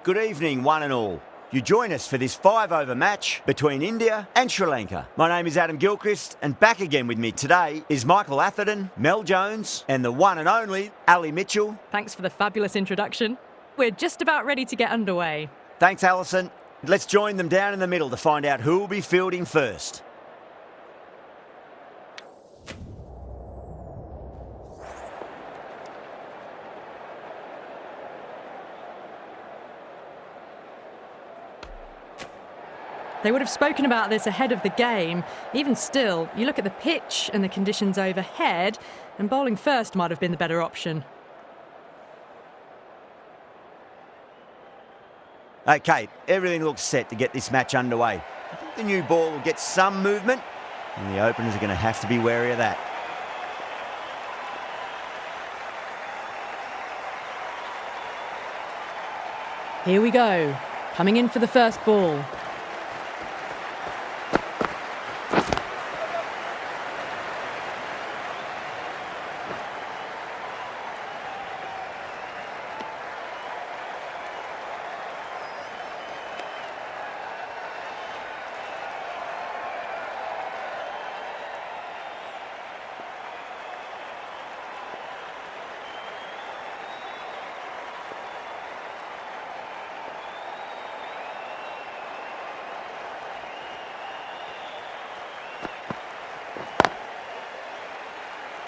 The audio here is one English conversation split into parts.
Good evening, one and all. You join us for this 5-over match between India and Sri Lanka. My name is Adam Gilchrist, and back again with me today is Michael Atherton, Mel Jones, and the one and only Ali Mitchell. Thanks for the fabulous introduction. We're just about ready to get underway. Thanks, Alison. Let's join them down in the middle to find out who will be fielding first. They would have spoken about this ahead of the game. Even still, you look at the pitch and the conditions overhead, and bowling first might have been the better option. Okay, everything looks set to get this match underway. I think the new ball will get some movement, and the openers are going to have to be wary of that. Here we go. Coming in for the first ball.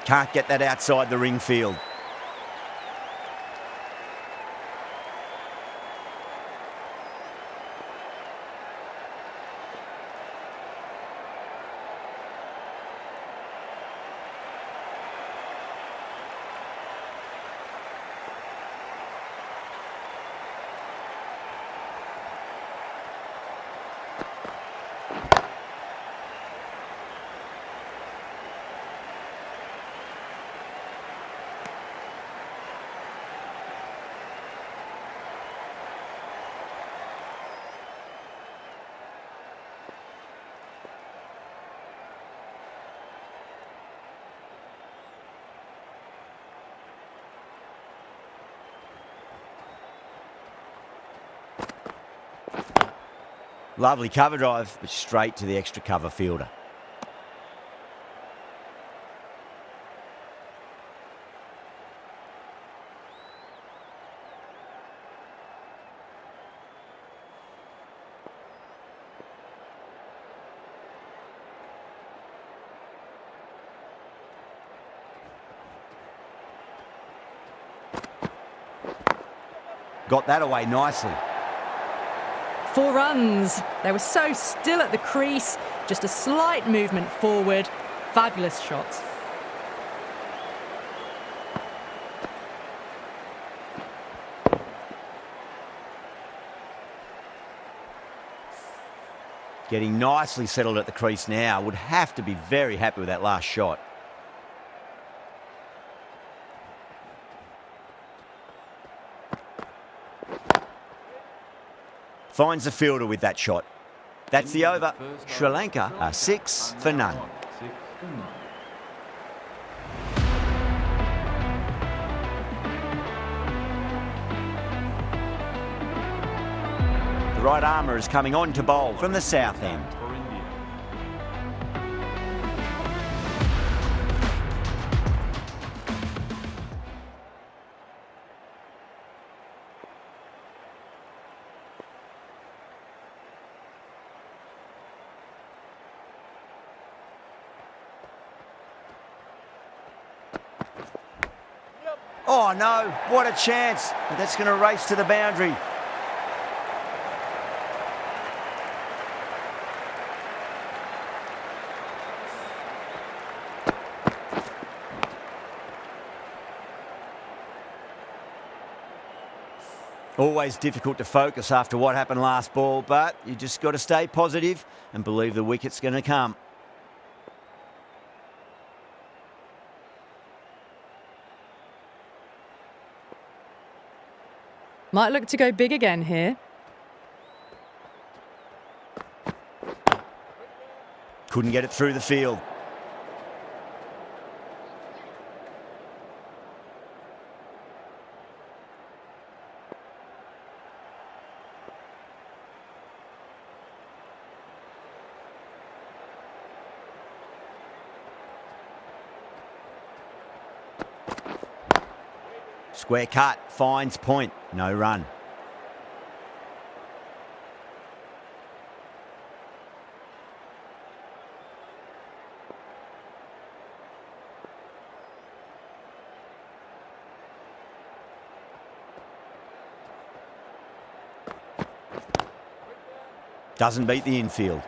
Can't get that outside the ring field. Lovely cover drive, but straight to the extra cover fielder. Got that away nicely. 4 runs. They were so still at the crease, just a slight movement forward. Fabulous shots. Getting nicely settled at the crease now. Would have to be very happy with that last shot. Finds the fielder with that shot. That's the over. Sri Lanka are 6 for none. The right armour is coming on to bowl from the south end. Oh no, what a chance. But that's going to race to the boundary. Always difficult to focus after what happened last ball, but you just got to stay positive and believe the wicket's going to come. Might look to go big again here. Couldn't get it through the field. Square cut, finds point, no run. Doesn't beat the infield.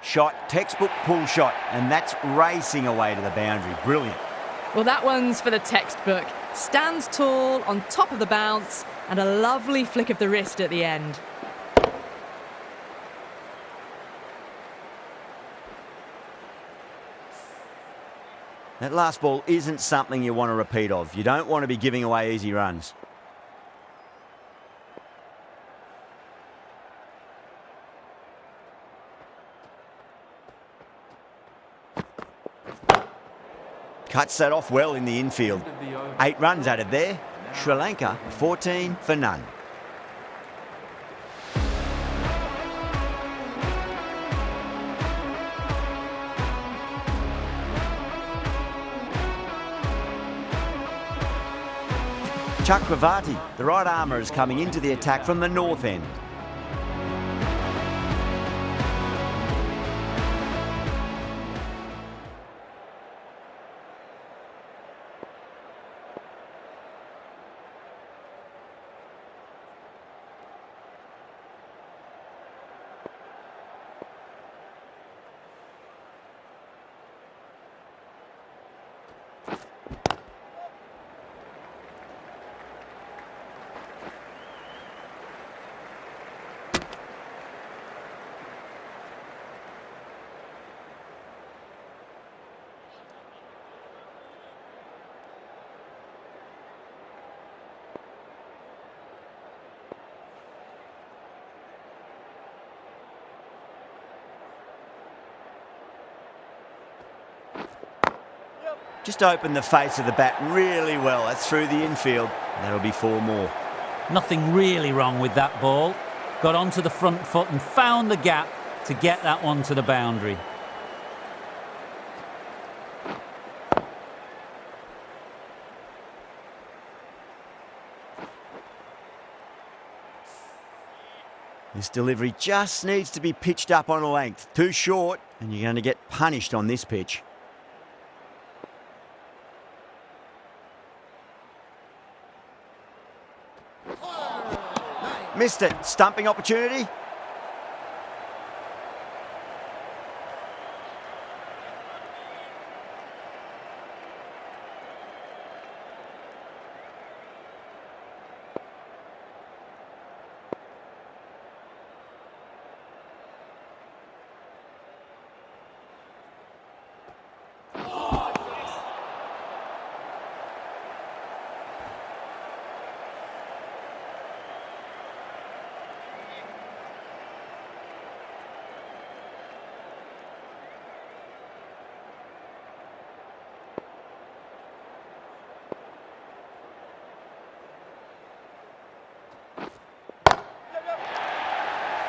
Shot, textbook pull shot, and that's racing away to the boundary. Brilliant. Well, that one's for the textbook. Stands tall, on top of the bounce, and a lovely flick of the wrist at the end. That last ball isn't something you want to repeat of. You don't want to be giving away easy runs. Cuts that off well in the infield. 8 runs added there. Sri Lanka 14 for none. Chakravarti, the right armour, is coming into the attack from the north end. Just opened the face of the bat really well. That's through the infield. That'll be 4 more. Nothing really wrong with that ball. Got onto the front foot and found the gap to get that one to the boundary. This delivery just needs to be pitched up on a length. Too short, and you're going to get punished on this pitch. Missed it. Stumping opportunity.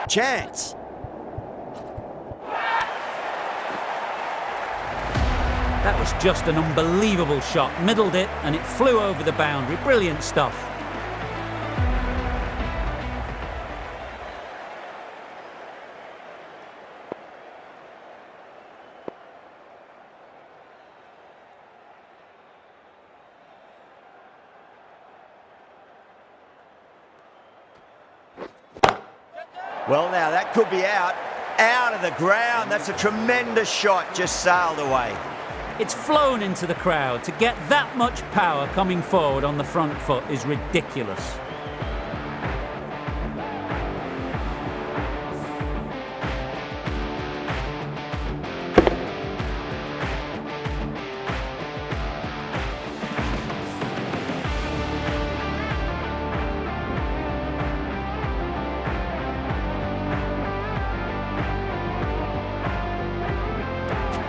Chance. That was just an unbelievable shot. Middled it and it flew over the boundary. Brilliant stuff. Well, now that could be out. Out of the ground. That's a tremendous shot. Just sailed away. It's flown into the crowd. To get that much power coming forward on the front foot is ridiculous.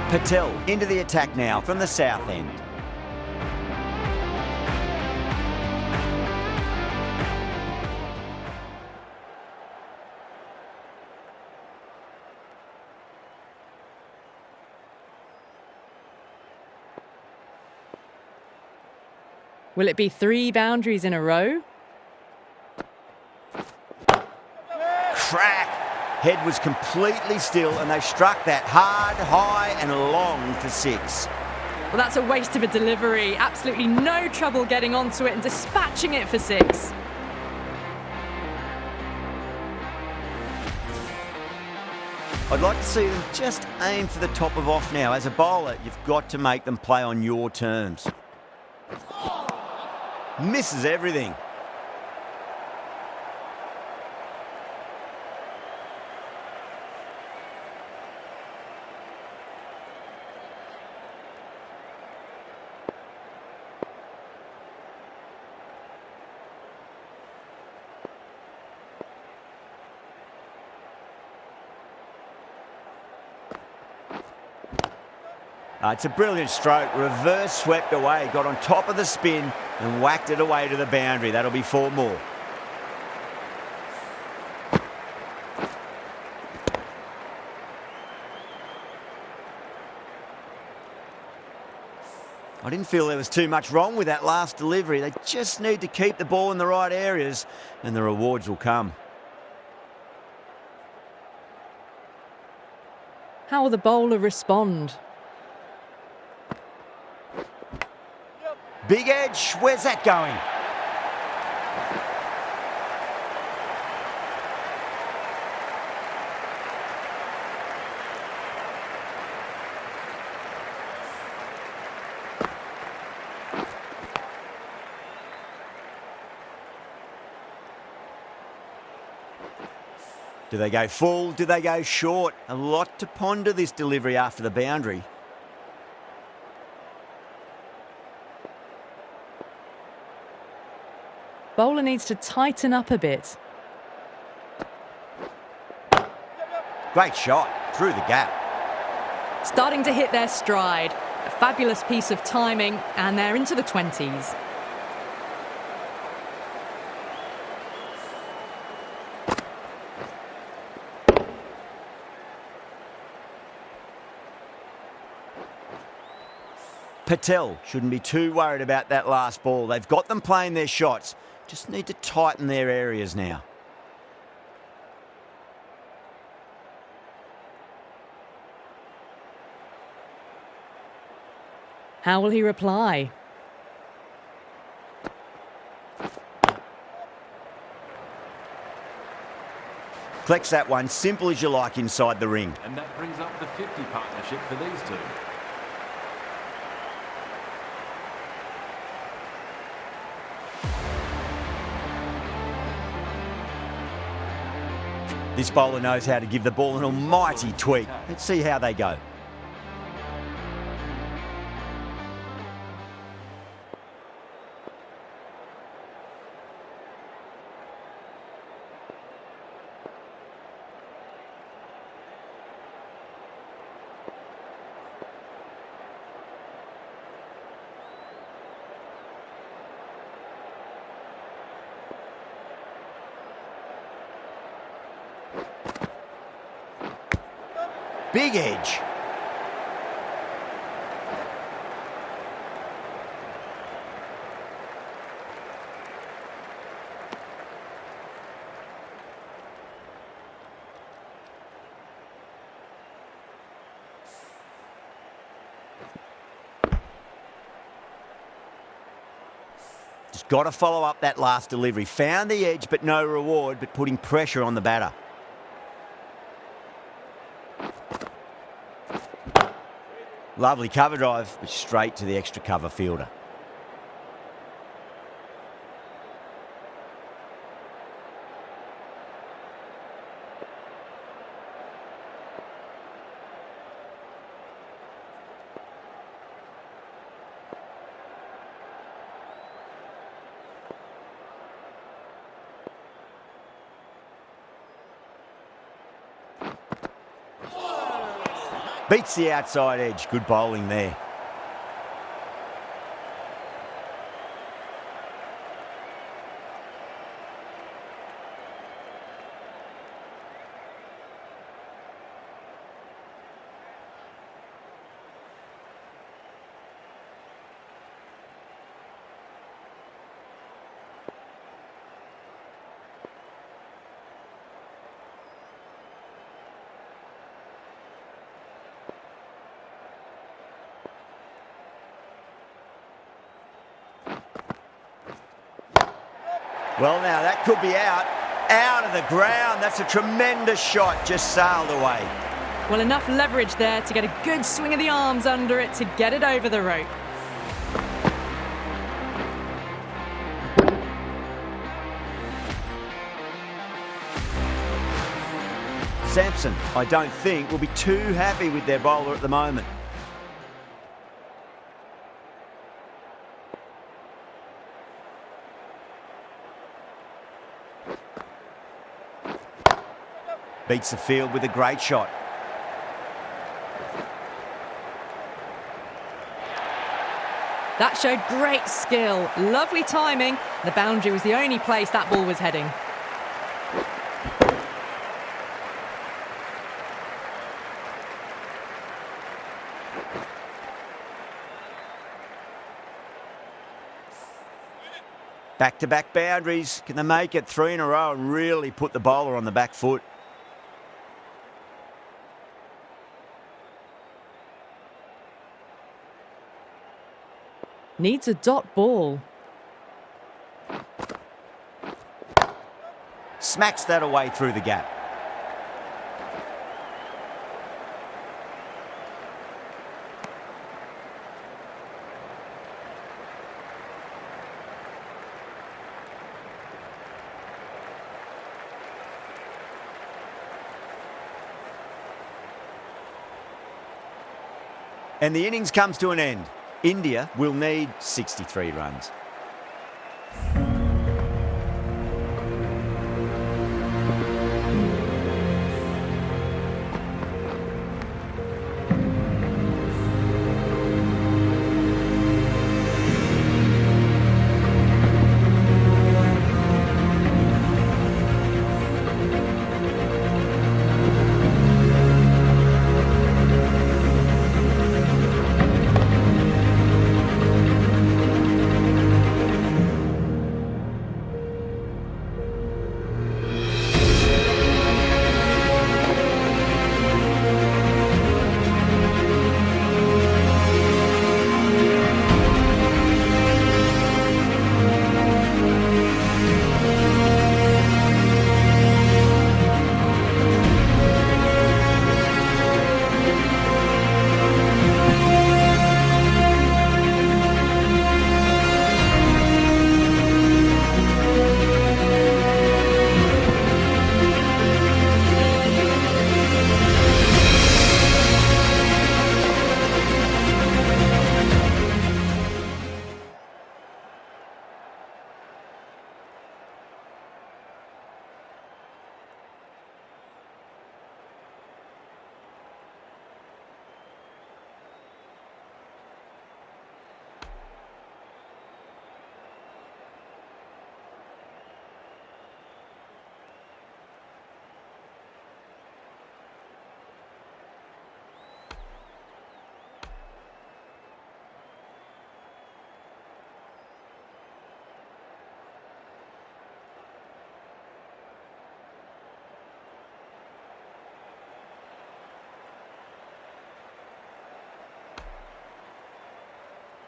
Patel into the attack now from the south end. Will it be 3 boundaries in a row? Crack! Head was completely still and they struck that hard, high and long for 6. Well, that's a waste of a delivery. Absolutely no trouble getting onto it and dispatching it for 6. I'd like to see them just aim for the top of off now. As a bowler, you've got to make them play on your terms. Misses everything. It's a brilliant stroke. Reverse swept away, got on top of the spin and whacked it away to the boundary. That'll be 4 more. I didn't feel there was too much wrong with that last delivery. They just need to keep the ball in the right areas and the rewards will come. How will the bowler respond? Big edge, where's that going? Do they go full? Do they go short? A lot to ponder this delivery after the boundary. Bowler needs to tighten up a bit. Great shot, through the gap. Starting to hit their stride. A fabulous piece of timing, and they're into the 20s. Patel shouldn't be too worried about that last ball. They've got them playing their shots. Just need to tighten their areas now. How will he reply? Collects that one, simple as you like inside the ring. And that brings up the 50 partnership for these two. This bowler knows how to give the ball an almighty tweak. Let's see how they go. Big edge. Just got to follow up that last delivery. Found the edge, but no reward, but putting pressure on the batter. Lovely cover drive, but straight to the extra cover fielder. Beats the outside edge. Good bowling there. Well, now that could be out of the ground. That's a tremendous shot, just sailed away. Well, enough leverage there to get a good swing of the arms under it to get it over the rope. Sampson, I don't think, will be too happy with their bowler at the moment. Beats the field with a great shot. That showed great skill, lovely timing. The boundary was the only place that ball was heading. Back-to-back boundaries. Can they make it 3 in a row and really put the bowler on the back foot? Needs a dot ball. Smacks that away through the gap. And the innings comes to an end. India will need 63 runs.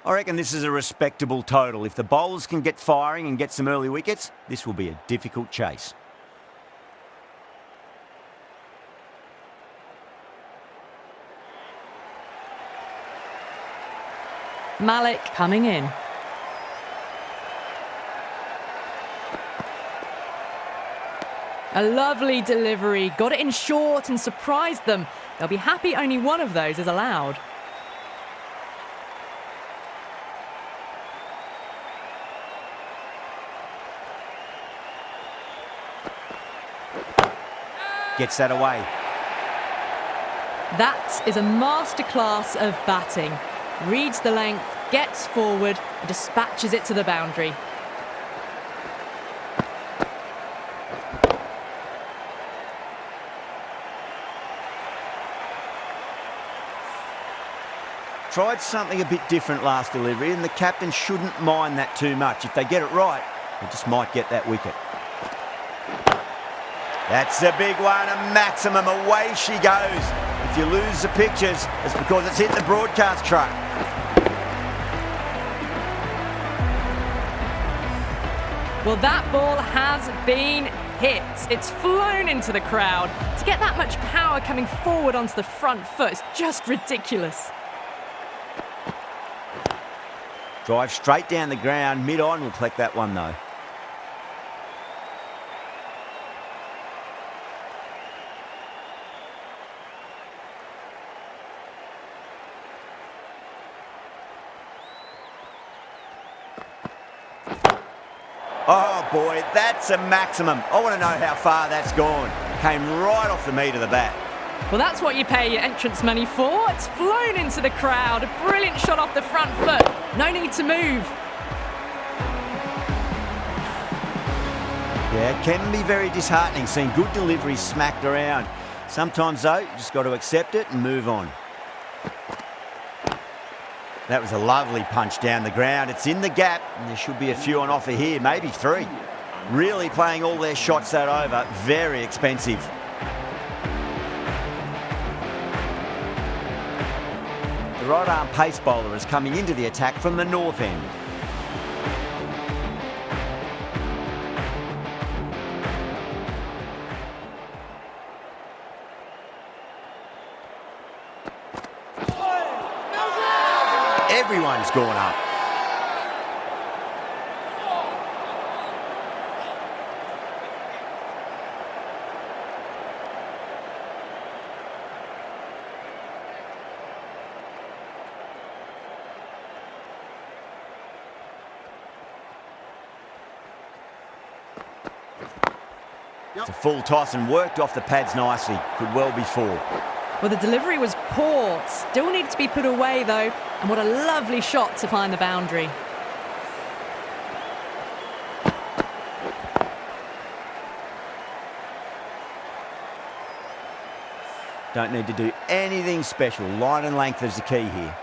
I reckon this is a respectable total. If the bowlers can get firing and get some early wickets, this will be a difficult chase. Malik coming in. A lovely delivery, got it in short and surprised them. They'll be happy only one of those is allowed. Gets that away. That is a masterclass of batting. Reads the length, gets forward, and dispatches it to the boundary. Tried something a bit different last delivery, and the captain shouldn't mind that too much. If they get it right, they just might get that wicket. That's a big one, a maximum. Away she goes. If you lose the pictures, it's because it's hit the broadcast truck. Well, that ball has been hit. It's flown into the crowd. To get that much power coming forward onto the front foot is just ridiculous. Drive straight down the ground. Mid-on will collect that one, though. Oh boy, that's a maximum. I want to know how far that's gone. Came right off the meat of the bat. Well, that's what you pay your entrance money for. It's flown into the crowd. A brilliant shot off the front foot. No need to move. Yeah, it can be very disheartening seeing good deliveries smacked around. Sometimes, though, you just got to accept it and move on. That was a lovely punch down the ground. It's in the gap, and there should be a few on offer here, maybe 3. Really playing all their shots that over. Very expensive. The right-arm pace bowler is coming into the attack from the north end. Everyone's gone up. It's a full toss and worked off the pads nicely. Could well be 4. Well, the delivery was poor. Still needed to be put away, though. And what a lovely shot to find the boundary. Don't need to do anything special. Line and length is the key here.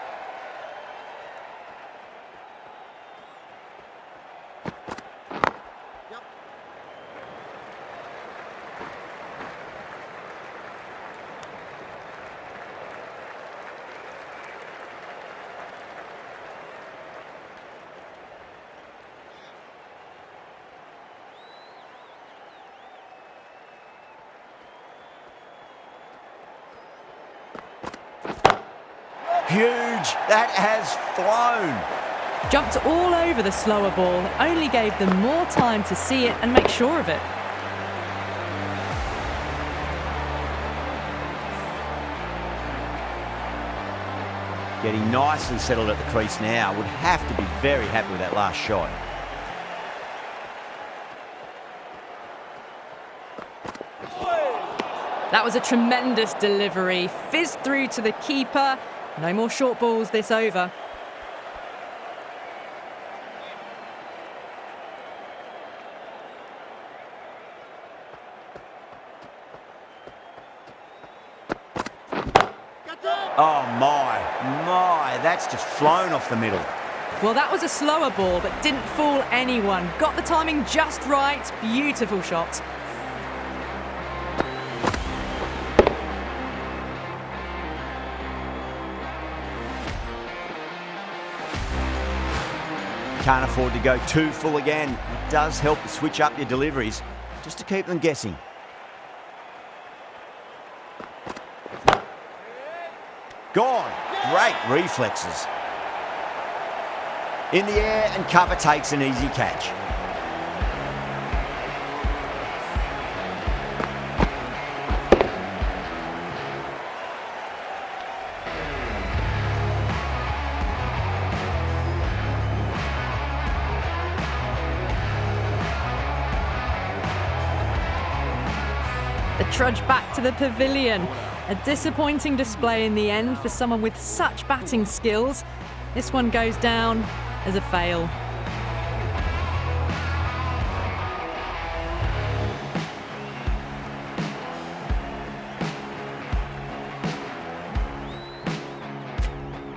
Huge. That has flown. Jumped all over the slower ball. Only gave them more time to see it and make sure of it. Getting nicely settled at the crease now. Would have to be very happy with that last shot. That was a tremendous delivery. Fizzed through to the keeper. No more short balls this over. Oh my, that's just flown off the middle. Well, that was a slower ball, but didn't fool anyone. Got the timing just right. Beautiful shot. Can't afford to go too full again. It does help to switch up your deliveries, just to keep them guessing. Gone. Great reflexes. In the air and cover takes an easy catch. The trudge back to the pavilion. A disappointing display in the end for someone with such batting skills. This one goes down as a fail.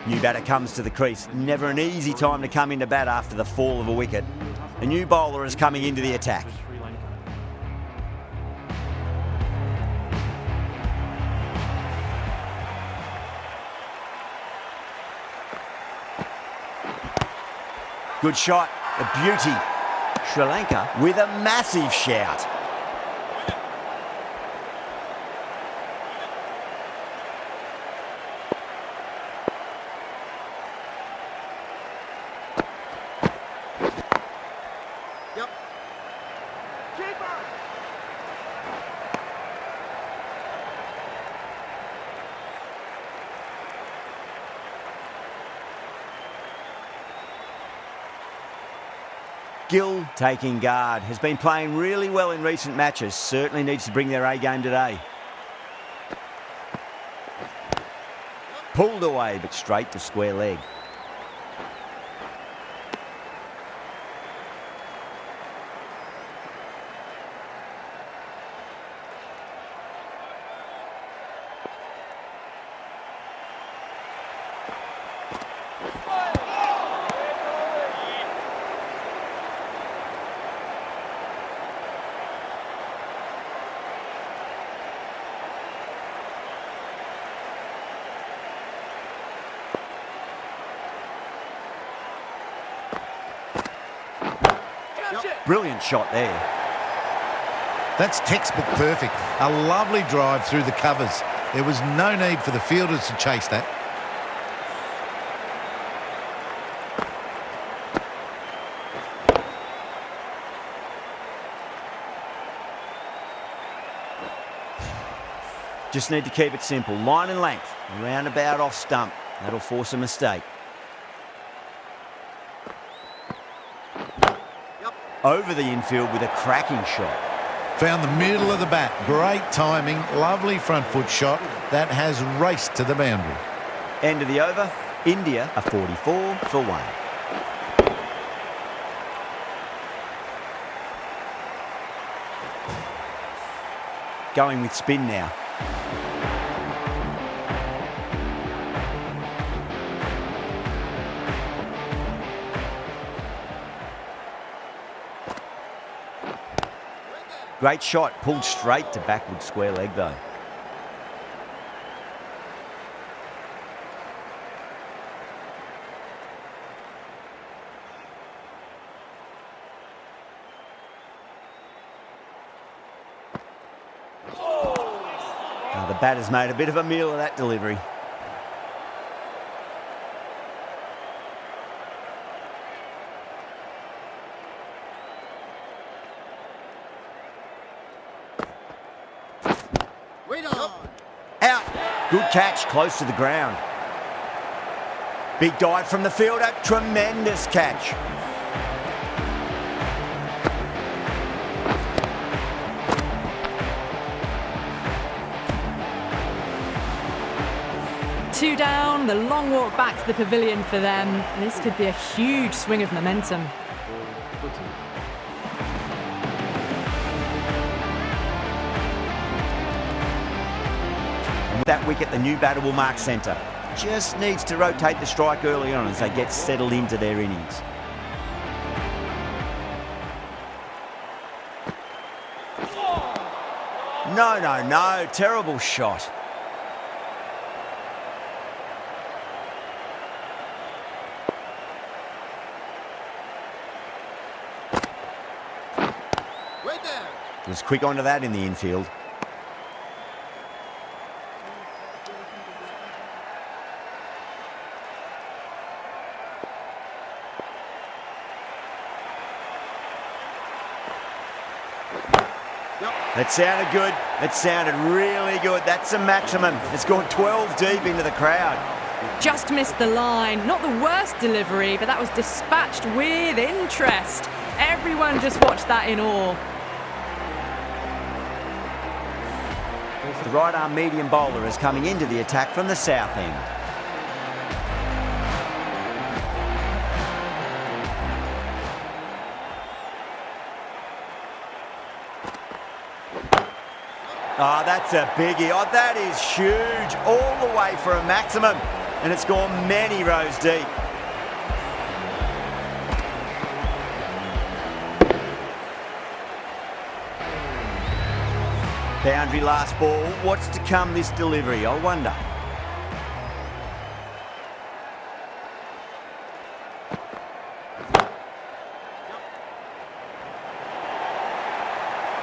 New batter comes to the crease. Never an easy time to come into bat after the fall of a wicket. A new bowler is coming into the attack. Good shot, a beauty. Sri Lanka with a massive shout. Gill taking guard, has been playing really well in recent matches, certainly needs to bring their A game today. Pulled away but straight to square leg. Brilliant shot there. That's textbook perfect. A lovely drive through the covers. There was no need for the fielders to chase that. Just need to keep it simple. Line and length, roundabout off stump. That'll force a mistake. Over the infield with a cracking shot. Found the middle of the bat. Great timing. Lovely front foot shot. That has raced to the boundary. End of the over. India are 44 for 1. Going with spin now. Great shot, pulled straight to backward square leg though. Oh, the batter's made a bit of a meal of that delivery. Out. Good catch, close to the ground. Big dive from the fielder, tremendous catch. Two down, the long walk back to the pavilion for them. This could be a huge swing of momentum. With that wicket, the new batter will mark centre. Just needs to rotate the strike early on as they get settled into their innings. No, terrible shot. Was quick onto that in the infield. That sounded good. That sounded really good. That's the maximum. It's gone 12 deep into the crowd. Just missed the line. Not the worst delivery, but that was dispatched with interest. Everyone just watched that in awe. The right arm medium bowler is coming into the attack from the south end. Oh, that's a biggie. Oh, that is huge. All the way for a maximum. And it's gone many rows deep. Boundary last ball. What's to come this delivery, I wonder.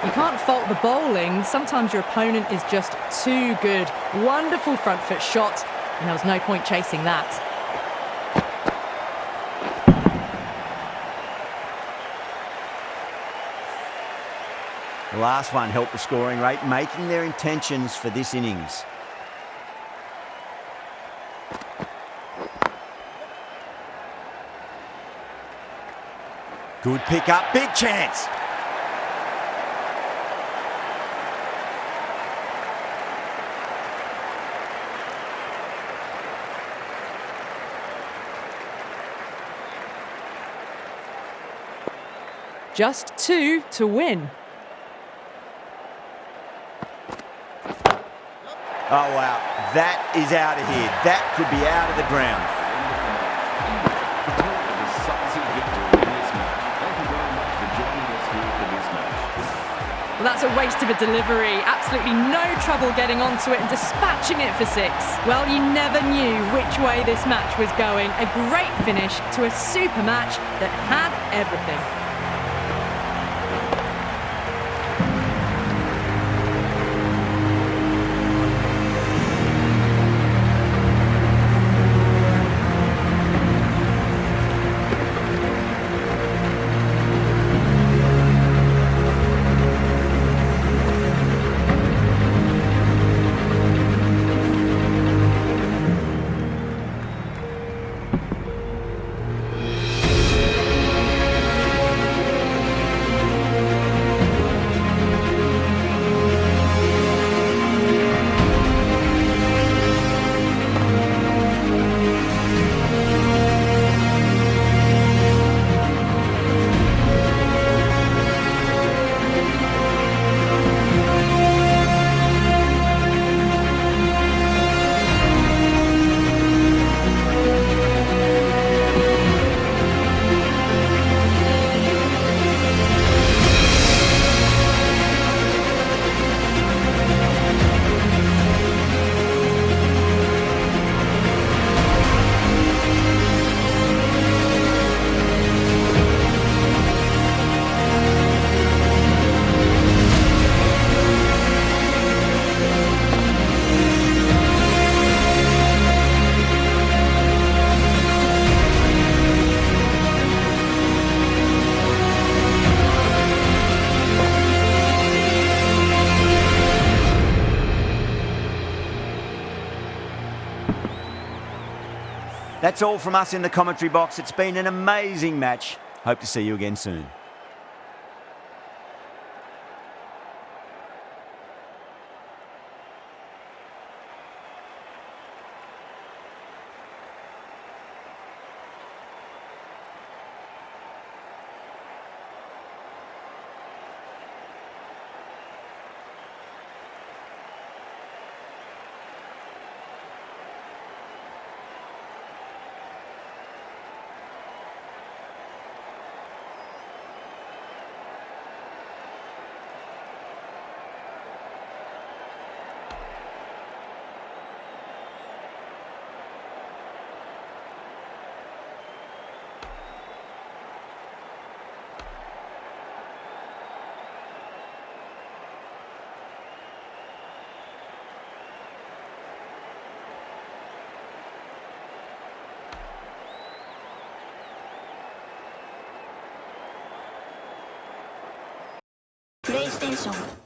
You can't fault the bowling. Sometimes your opponent is just too good. Wonderful front foot shot, and there was no point chasing that. The last one helped the scoring rate, making their intentions for this innings. Good pick up, big chance. Just 2 to win. Oh, wow. That is out of here. That could be out of the ground. Well, that's a waste of a delivery. Absolutely no trouble getting onto it and dispatching it for 6. Well, you never knew which way this match was going. A great finish to a super match that had everything. That's all from us in the commentary box. It's been an amazing match. Hope to see you again soon. PlayStation